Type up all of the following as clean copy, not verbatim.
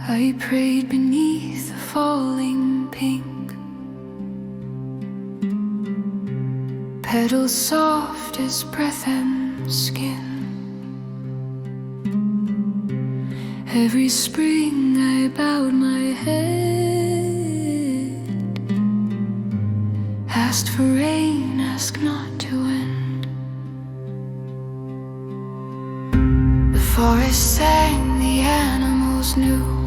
I prayed beneath the falling pink, petals soft as breath and skin. Every spring I bowed my head, asked for rain, asked not to end. The forest sang, the animals knew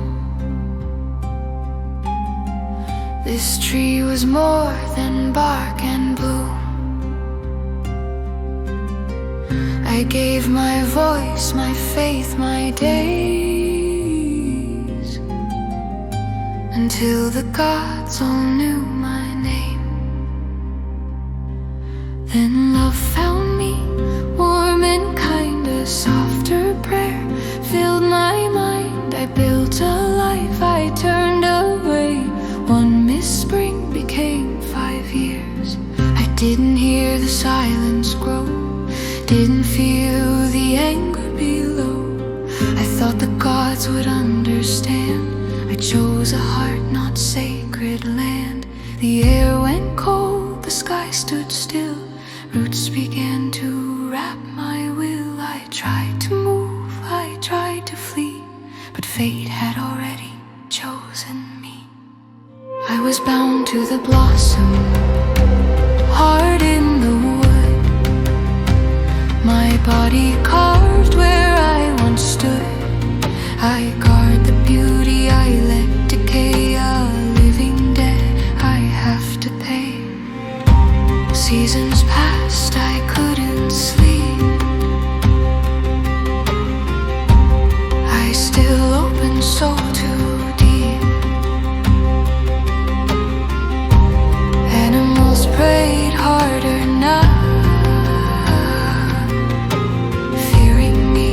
this tree was more than bark and bloom. I gave my voice, my faith, my days, until the gods all knew my name. Then love found me, warm and kind. A softer prayer filled my mind. I built a life, I turned away. One missed spring became 5 years. I didn't hear the silence grow, didn't feel the anger below. I thought the gods would understand. I chose a heart, not sacred land. The air went cold, the sky stood still. Roots began to wrap my will. I tried to move, I tried to flee, but fate had already chosen me. I was bound to the blossom, heart in the wood, my body carved where I once stood. I guard the beauty I let decay, a living debt I have to pay. Seasons passed, I couldn't sleep. I still open soul too deep. Animals prayed harder now, fearing me,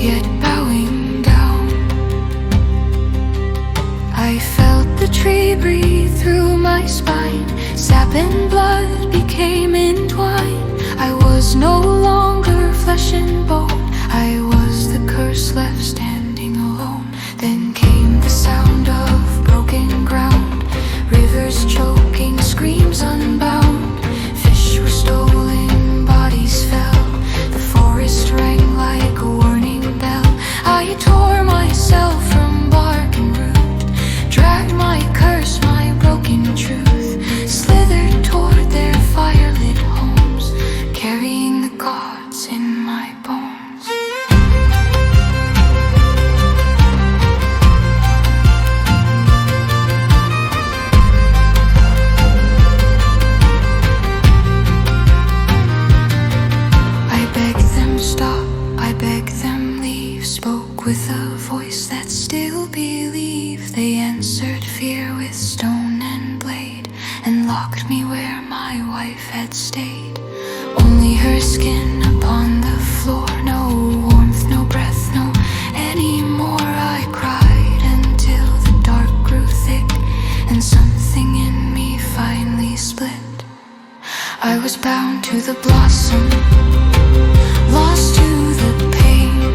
yet bowing down. I felt the tree breathe through my spine. Sap and blood became entwined. I was no longer flesh and bone. I was the curse left standing alone. Then came the sound of broken ground, rivers choking, screams unbound. Fish were stolen, bodies fell. The forest rang like a warning bell. I tore myself from bark and root, dragged my curse, my broken truth, slithered toward their firelit homes, carrying the gods in my bones. I begged them stop, I begged them leave, spoke with a voice that still believed. They answered fear with stone and blade, and locked me where my wife had stayed. Only her skin upon the floor, no warmth, no breath, no anymore. I cried until the dark grew thick, and something in me finally split. I was bound to the blossom, lost to the pain.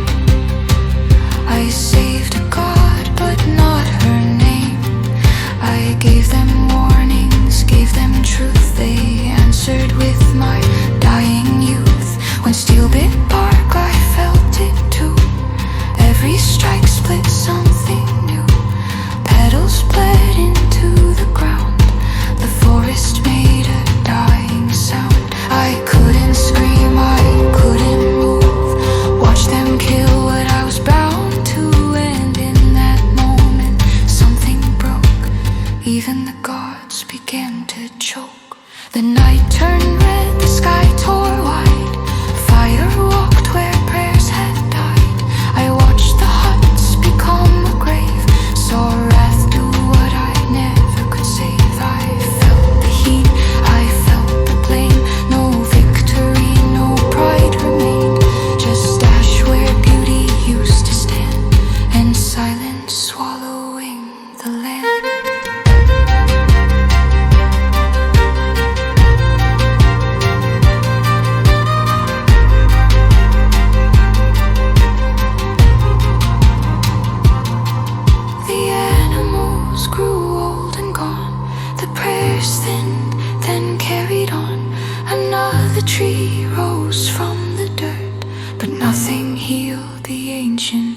I saved a god, but not her name. I gave them warnings, gave them truth. They answered with my dying youth. When steel bit bark, I felt it too. Every strike split something new. Petals bled into the ground. The forest made a dying sound. I couldn't scream, I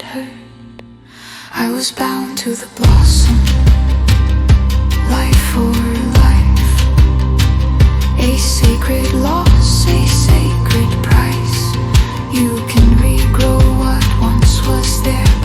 hurt. I was bound to the blossom, life for life. A sacred loss, a sacred price. You can regrow what once was there.